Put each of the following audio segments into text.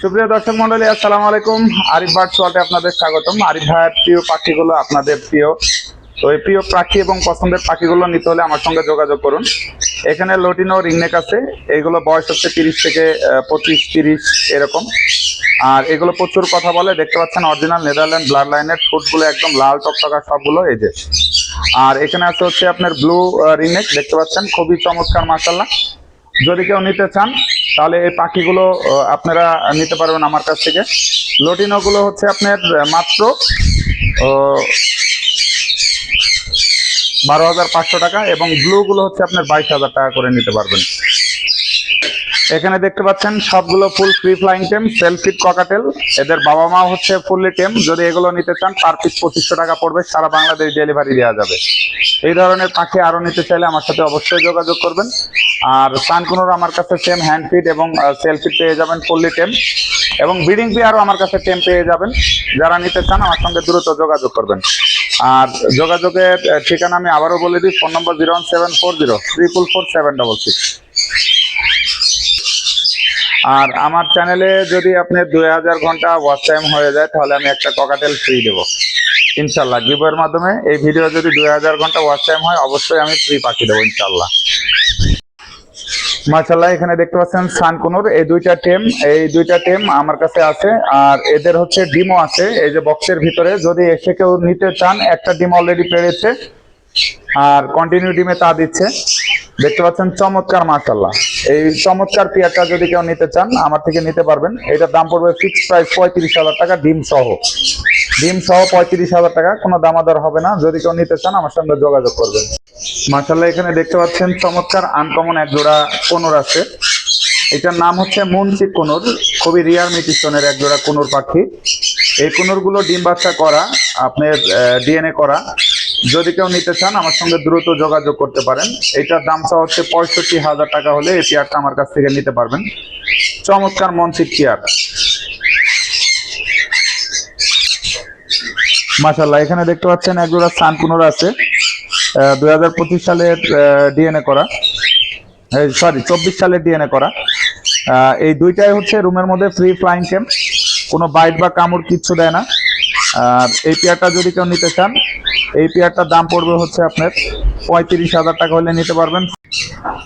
সুপ্রিয় দর্শক মন্ডলী, আসসালামু আলাইকুম। আরিফ বার্ডস ওয়ার্ল্ডে আপনাদের স্বাগতম। আরিফ ভাইয়ের প্রিয় পাখিগুলো আপনাদের প্রিয়, তো এই প্রিয় পাখি এবং পছন্দের পাখিগুলো নিতে হলে আমার সঙ্গে যোগাযোগ করুন। এখানে লটিনো রিংনেক আছে, এইগুলো বয়স হচ্ছে 30 থেকে 25-30 এরকম। আর এগুলো প্রচুর কথা বলে, দেখতে পাচ্ছেন অরিজিনাল নেদারল্যান্ড ব্লাড লাইনের, ঠোঁটগুলো একদম লাল টকটকা সবগুলো এই যে। আর এখানে আছে হচ্ছে আপনার ব্লু রিংনেক, দেখতে পাচ্ছেন খুবই চমৎকার মাশাআল্লাহ। যদি কেউ নিতে চান তাহলে এই পাখিগুলো আপনারা নিতে পারবেন আমার কাছ থেকে। লটিনোগুলো হচ্ছে আপনার মাত্র 12,500 টাকা এবং ব্লুগুলো হচ্ছে আপনার 22,000 টাকা করে নিতে পারবেন। এখানে দেখতে পাচ্ছেন সবগুলো full free flying tame, সেলফিট cockatiel. এদের বাবা মা হচ্ছে ফুললি টেম। যদি এগুলো নিতে চান পার পিস 2500 টাকা পড়বে, সারা বাংলাদেশ ডেলিভারি দেওয়া যাবে। এই ধরনের পাখি আরো নিতে চাইলে আমার সাথে অবশ্যই যোগাযোগ করবেন। আর সানকুনোর আমার কাছে সেম হ্যান্ড ফিড এবং সেলফিট পেয়ে যাবেন ফুললি টেম, এবং ব্রিডিং পেয়ারও আমার কাছে টেম পেয়ে যাবেন। যারা নিতে চান আমার সঙ্গে দ্রুত যোগাযোগ করবেন। আর যোগাযোগের ঠিকানা আমি আবারও বলে দিই, ফোন নম্বর 01740 আর আমার চ্যানেলে যদি আপনার 2000 ঘন্টা ওয়াচ টাইম হয়ে যায় তাহলে আমি একটা ককাটেল ফ্রি দেবো ইনশাল্লাহ গিভওয়ের মাধ্যমে। এই ভিডিও যদি 2000 ঘন্টা ওয়াচ টাইম হয় অবশ্যই আমি ফ্রি পাখি দেবো ইনশাল্লাহ। মাশাআল্লাহ, এখানে দেখতে পাচ্ছেন সানকুনোর এই দুইটা টেম আমার কাছে আছে। আর এদের হচ্ছে ডিমও আছে এই যে বক্সের ভিতরে। যদি এসে কেউ নিতে চান, একটা ডিম অলরেডি পেরেছে আর কন্টিনিউ ডিমে তা দিচ্ছে, দেখতে পাচ্ছেন চমৎকার মাশাআল্লাহ। এই চমৎকার পেয়ারটা যদি কেউ নিতে চান আমার থেকে নিতে পারবেন। এটার দাম পড়বে ফিক্সড প্রাইস 35,000 টাকা, ডিম সহ 35,000 টাকা, কোনো দামাদর হবে না। যদি কেউ নিতে চান আমার সঙ্গে যোগাযোগ করবেন। মাশাআল্লাহ, এখানে দেখতে পাচ্ছেন চমৎকার আনকমন এক জোড়া কোনুর আছে। এটার নাম হচ্ছে মুনচিক কোনুর, খুবই রিয়ার মিউটেশনের এক জোড়া কোনুর পাখি। এই কোনুরগুলো ডিম বাচ্চা করা, আপনার ডিএনএ করা। যদি কেউ নিতে চান আমার সঙ্গে দ্রুত যোগাযোগ করতে পারেন। এটার দামটা হচ্ছে 65,000 টাকা হলে এই পেয়ারটা আমার কাছ থেকে নিতে পারবেন। চমৎকার মনচিক পেয়ার মাশাআল্লাহ। এখানে দেখতে পাচ্ছেন এক জোড়া সানকুনোর আছে, 2025 সালের ডিএনএ করা, 24 সালের ডিএনএ করা। এই দুইটাই হচ্ছে রুমের মধ্যে ফ্রি ফ্লাইং ক্যাম্প, কোনো বাইট বা কামড় কিচ্ছু দেয় না। আর এই পেয়ারটা যদি কেউ নিতে চান, এই পেয়ারটার দাম পড়বে হচ্ছে আপনার 35,000 টাকা হলে নিতে পারবেন।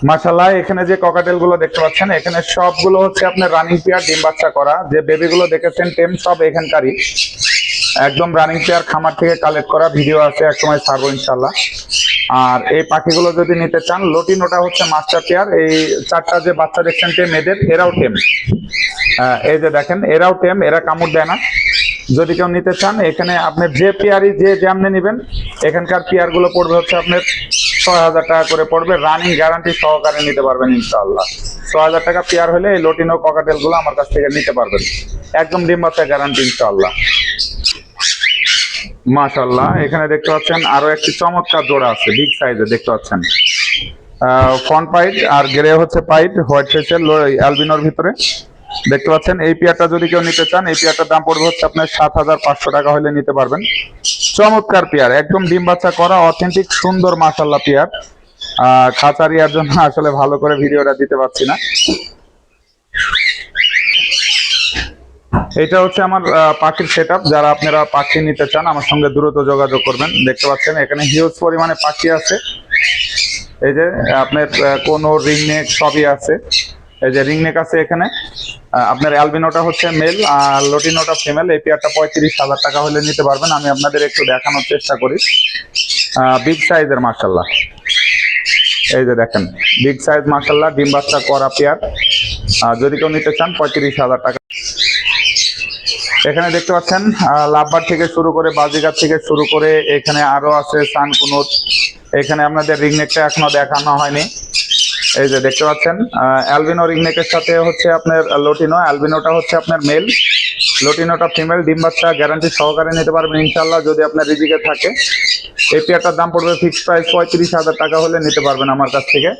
মাশাআল্লাহ, এখানে যে ককাটেল গুলো দেখতে পাচ্ছেন এখানে সবগুলো হচ্ছে আপনার রানিং পেয়ার, ডিম বাচ্চা করা। যে বেবিগুলো দেখেছেন টেম সব এখানকারই, একদম রানিং পেয়ার, খামার থেকে কালেক্ট করা। ভিডিও আছে, একসময় ছাড়বো ইনশাল্লাহ। আর এই পাখিগুলো যদি নিতে চান, লটিনোটা হচ্ছে মাস্টার পেয়ার। এই চারটা যে বাচ্চা দেখছেন টেম, এরাও টেম। এই যে দেখেন এরাও টেম, এরা কামড় দেয় না। যদি কেউ নিতে চান এখানে আপনার যে পেয়ারই যে যেমনে নেবেন, এখানকার পেয়ার গুলো পড়বে হচ্ছে আপনার 6,000 টাকা করে পড়বে। রানিং গ্যারান্টি সহকারে নিতে পারবেন ইনশাআল্লাহ। 6,000 টাকা পেয়ার হলে এই লটিনো ককাটেল গুলো আমার কাছ থেকে নিতে পারবেন, একদম ডিম বাচ্চা গ্যারান্টি ইনশাআল্লাহ। মাশাআল্লাহ, এখানে দেখতে পাচ্ছেন আরো একটি চমৎকার জোড়া আছে, বিগ সাইজে দেখতে পাচ্ছেন। ফ্রন্ট পাইট আর গ্রে হচ্ছে পাইট, হোয়াইট ফেসের অ্যালবিনোর ভিতরে দেখতে পাচ্ছেন। এই পেয়ারটা যদি কেউ নিতে চান, এই পেয়ারটার দাম পড়বে হচ্ছে আপনার 7,500 টাকা হলে নিতে পারবেন। চমৎকার পেয়ার, একদম ডিম বাচ্চা করা, অথেন্টিক সুন্দর মাশাআল্লাহ পেয়ার। খাঁচারিয়ার জন্য আসলে ভালো করে ভিডিওটা দিতে পারছি না। এটা হচ্ছে আমার পাখির সেটআপ। যারা আপনারা পাখি নিতে চান আমার সঙ্গে দ্রুত যোগাযোগ করবেন। দেখতে পাচ্ছেন এখানে হিউজ পরিমাণে পাখি আছে। এই যে আপনার কোনো রিংনেক সবই আছে। এই যে রিংনেক আছে এখানে, আপনার অ্যালবিনোটা হচ্ছে মেল আর লটিনোটা ফিমেল। এই পেয়ারটা 35,000 টাকা হলে নিতে পারবেন। আমি আপনাদের একটু দেখানোর চেষ্টা করি। বিগ সাইজের মাশাআল্লাহ, এই যে দেখেন বিগ সাইজ মাশাআল্লাহ, ডিম বাচ্চা করা পেয়ার। যদি কেউ নিতে চান 35,000 টাকা। এখানে দেখতে পাচ্ছেন লাভবার থেকে শুরু করে বাজিগার থেকে শুরু করে এখানে আরো আছে সানকুনোর। এখানে আপনাদের রিংনেকটা এখনো দেখানো হয়নি। এই যে দেখতে পাচ্ছেন অ্যালবিনো রিংনেকের সাথে হচ্ছে আপনার লটিনো। অ্যালবিনোটা হচ্ছে আপনার মেল, লটিনোটা ফিমেল। ডিম বাচ্চা গ্যারান্টি সহকারে নিতে পারবেন ইনশাল্লাহ যদি আপনার রিজিকে থাকে। এই পেয়ারটার দাম পড়বে ফিক্সড প্রাইস 35,000 টাকা হলে নিতে পারবেন আমার কাছ থেকে।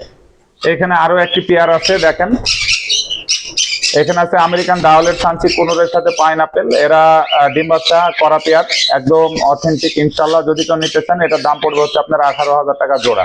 এখানে আরো একটি পেয়ার আছে, দেখেন এখানে আছে আমেরিকান ডাওলের সানচিক কোনুরের সাথে পাইনাপেল। এরা ডিম বাচ্চা করা পেয়ার, একদম অথেন্টিক ইনশাল্লাহ। যদি কেউ নিতে চান এটার দাম পড়বে হচ্ছে আপনার 18,000 টাকা জোড়া।